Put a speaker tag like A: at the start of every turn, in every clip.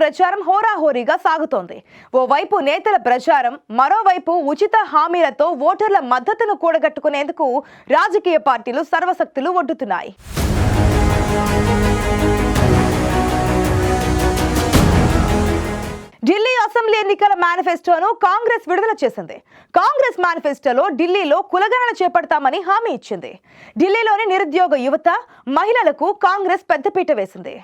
A: ప్రచారం హోరాహోరీగా సాగుతోంది. ఓవైపు నేతల ప్రచారం, మరోవైపు ఉచిత హామీలతో ఓటర్ల మద్దతును కూడగట్టుకునేందుకు రాజకీయ పార్టీలు సర్వశక్తులు ఒడ్డుతున్నాయి. ఢిల్లీ అసెంబ్లీ ఎన్నికల మేనిఫెస్టోను కాంగ్రెస్ విడుదల చేసింది. కాంగ్రెస్ మేనిఫెస్టోలో ఢిల్లీలో కులగణన చేపడతామని హామీ ఇచ్చింది. ఢిల్లీలోని నిరుద్యోగ యువత, మహిళలకు కాంగ్రెస్ పెద్దపీట వేసింది.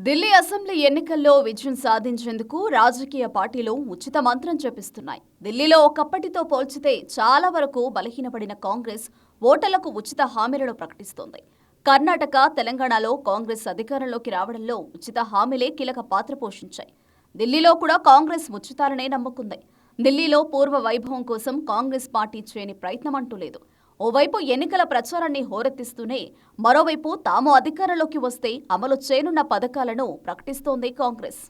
B: ఢిల్లీ అసెంబ్లీ ఎన్నికల్లో విజయం సాధించేందుకు రాజకీయ పార్టీలు ఉచిత మంత్రం జపిస్తున్నాయి. ఢిల్లీలో ఒకప్పటితో పోల్చితే చాలా వరకు బలహీనపడిన కాంగ్రెస్ ఓటర్లకు ఉచిత హామీలను ప్రకటిస్తోంది. కర్ణాటక, తెలంగాణలో కాంగ్రెస్ అధికారంలోకి రావడంలో ఉచిత హామీలే కీలక పాత్ర పోషించాయి. ఢిల్లీలో కూడా కాంగ్రెస్ ఉచితాలనే నమ్ముకుంది. ఢిల్లీలో పూర్వ వైభవం కోసం కాంగ్రెస్ పార్టీ చేయని ప్రయత్నం అంటూ లేదు. ఓవైపు ఎన్నికల ప్రచారాన్ని హోరెత్తిస్తూనే మరోవైపు తాము అధికారంలోకి వస్తే అమలు చేయనున్న పథకాలను ప్రకటిస్తోంది కాంగ్రెస్.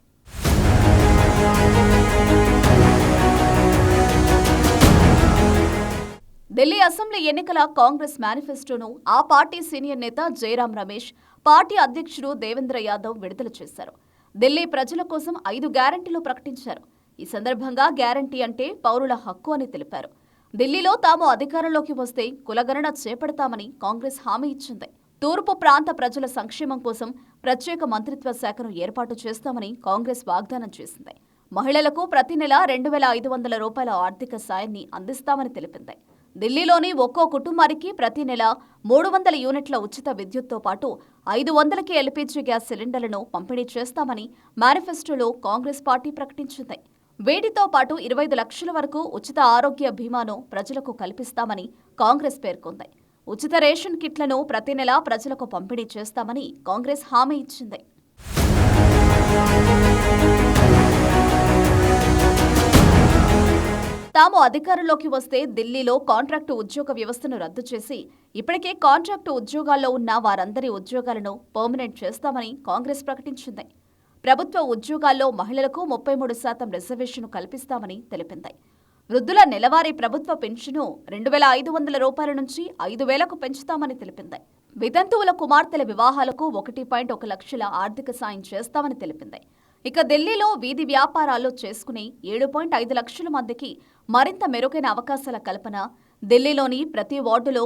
B: ఢిల్లీ అసెంబ్లీ ఎన్నికల కాంగ్రెస్ మేనిఫెస్టోను ఆ పార్టీ సీనియర్ నేత జయరాం రమేష్, పార్టీ అధ్యక్షుడు దేవేంద్ర యాదవ్ విడుదల చేశారు. ఢిల్లీ ప్రజల కోసం 5 గ్యారంటీలు ప్రకటించారు. ఈ సందర్భంగా గ్యారంటీ అంటే పౌరుల హక్కు అని తెలిపారు. ఢిల్లీలో తాము అధికారంలోకి వస్తే కులగణన చేపడతామని కాంగ్రెస్ హామీ ఇచ్చింది. తూర్పు ప్రాంత ప్రజల సంక్షేమం కోసం ప్రత్యేక మంత్రిత్వ శాఖను ఏర్పాటు చేస్తామని కాంగ్రెస్ వాగ్దానం చేసింది. మహిళలకు ప్రతి నెల 2,500 రూపాయల ఆర్థిక సాయాన్ని అందిస్తామని తెలిపింది. ఢిల్లీలోని ఒక్కో కుటుంబానికి ప్రతి నెల 300 యూనిట్ల ఉచిత విద్యుత్తో పాటు 500కి ఎల్పీజీ గ్యాస్ సిలిండర్లను పంపిణీ చేస్తామని మేనిఫెస్టోలో కాంగ్రెస్ పార్టీ ప్రకటించింది. వీటితో పాటు 25 లక్షల వరకు ఉచిత ఆరోగ్య బీమాను ప్రజలకు కల్పిస్తామని కాంగ్రెస్ పేర్కొంది. ఉచిత రేషన్ కిట్లను ప్రతి నెల ప్రజలకు పంపిణీ చేస్తామని కాంగ్రెస్ హామీ ఇచ్చింది. తాము అధికారంలోకి వస్తే ఢిల్లీలో కాంట్రాక్టు ఉద్యోగ వ్యవస్థను రద్దు చేసి ఇప్పటికే కాంట్రాక్టు ఉద్యోగాల్లో ఉన్న వారందరి ఉద్యోగాలను పర్మనెంట్ చేస్తామని కాంగ్రెస్ ప్రకటించింది. ప్రభుత్వ ఉద్యోగాల్లో మహిళలకు 33% రిజర్వేషన్ కల్పిస్తామని తెలిపింది. వృద్ధుల నెలవారీ ప్రభుత్వ పెన్షను 2,500 రూపాయల నుంచి 5,000కు పెంచుతామని తెలిపింది. వితంతువుల కుమార్తెల వివాహాలకు 1.1 లక్షల ఆర్థిక సాయం చేస్తామని తెలిపింది. ఇక ఢిల్లీలో వీధి వ్యాపారాలు చేసుకునే 7.5 లక్షల మందికి మరింత మెరుగైన అవకాశాల కల్పన, ఢిల్లీలోని ప్రతి వార్డులో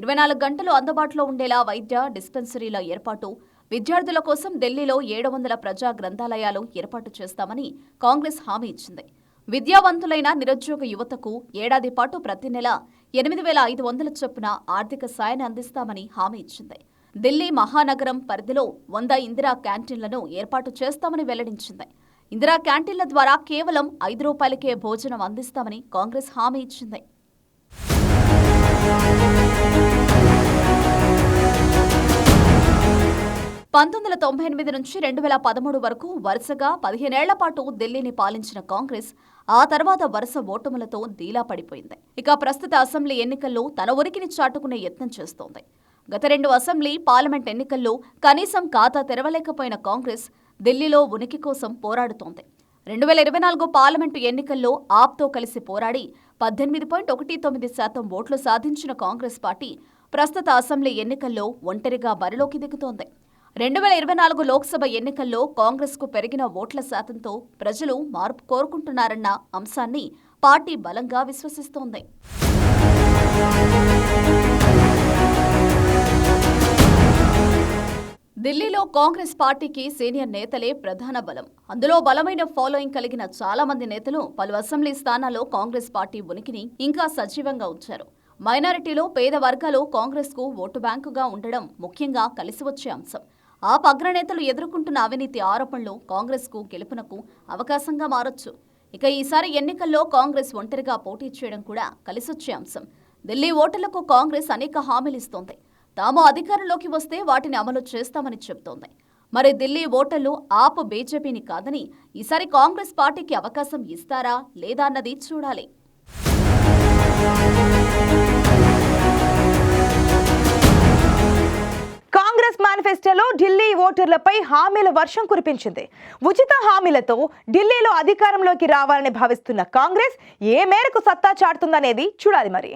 B: 24 గంటలు అందుబాటులో ఉండేలా వైద్య డిస్పెన్సరీల ఏర్పాటు, విద్యార్థుల కోసం ఢిల్లీలో 700 ప్రజా గ్రంథాలయాలు ఏర్పాటు చేస్తామని కాంగ్రెస్ హామీ ఇచ్చింది. విద్యావంతులైన నిరుద్యోగ యువతకు ఏడాది పాటు ప్రతి నెల 8,500 చొప్పున ఆర్థిక సాయాన్ని అందిస్తామని హామీ ఇచ్చింది. ఢిల్లీ మహానగరం పరిధిలో 100 ఇందిరా క్యాంటీన్లను ఏర్పాటు చేస్తామని వెల్లడించింది. ఇందిరా క్యాంటీన్ల ద్వారా కేవలం 5 రూపాయలకే భోజనం అందిస్తామని కాంగ్రెస్ హామీ ఇచ్చింది. (1998 నుంచి 2013 వరకు వరుసగా 15 ఏళ్ల పాటు ఢిల్లీని పాలించిన కాంగ్రెస్ ఆ తర్వాత వరుస ఓటములతో డీలా పడిపోయింది. ఇక ప్రస్తుత అసెంబ్లీ ఎన్నికల్లో తన ఉనికిని చాటుకునే యత్నం చేస్తోంది. గత 2 అసెంబ్లీ, పార్లమెంట్ ఎన్నికల్లో కనీసం ఖాతా తెరవలేకపోయిన కాంగ్రెస్ ఢిల్లీలో ఉనికి కోసం పోరాడుతోంది. 2024 పార్లమెంటు ఎన్నికల్లో ఆప్తో కలిసి పోరాడి 18.19% ఓట్లు సాధించిన కాంగ్రెస్ పార్టీ ప్రస్తుత అసెంబ్లీ ఎన్నికల్లో ఒంటరిగా బరిలోకి దిగుతోంది. 2024 లోక్సభ ఎన్నికల్లో కాంగ్రెస్కు పెరిగిన ఓట్ల శాతంతో ప్రజలు మార్పు కోరుకుంటున్నారన్న అంశాన్ని పార్టీ బలంగా విశ్వసిస్తోంది. ఢిల్లీలో కాంగ్రెస్ పార్టీకి సీనియర్ నేతలే ప్రధాన బలం. అందులో బలమైన ఫాలోయింగ్ కలిగిన చాలా మంది నేతలు పలు అసెంబ్లీ స్థానాల్లో కాంగ్రెస్ పార్టీ ఉనికిని ఇంకా సజీవంగా ఉంచారు. మైనారిటీలో పేద వర్గాలు కాంగ్రెస్కు ఓటు బ్యాంకుగా ఉండడం ముఖ్యంగా కలిసి వచ్చే అంశం. ఆ అగ్రనేతలు ఎదుర్కొంటున్న అవినీతి ఆరోపణలు కాంగ్రెస్కు గెలుపునకు అవకాశంగా మారొచ్చు. ఇక ఈసారి ఎన్నికల్లో కాంగ్రెస్ ఒంటరిగా పోటీ చేయడం కూడా కలిసొచ్చే అంశం. ఢిల్లీ ఓటర్లకు కాంగ్రెస్ అనేక హామీలు ఇస్తోంది. తాము అధికారంలోకి వస్తే వాటిని అమలు చేస్తామని చెబుతోంది. మరి ఢిల్లీ ఓటర్లు ఆప్ బీజేపీని కాదని ఈసారి కాంగ్రెస్ పార్టీకి అవకాశం ఇస్తారా లేదా అన్నది చూడాలి.
A: కాంగ్రెస్ మేనిఫెస్టోలో ఢిల్లీ ఓటర్లపై హామీల వర్షం కురిపించింది. ఉచిత హామీలతో ఢిల్లీలో అధికారంలోకి రావాలని భావిస్తున్న కాంగ్రెస్ ఏ మేరకు సత్తా చాటుతుందనేది చూడాలి మరి.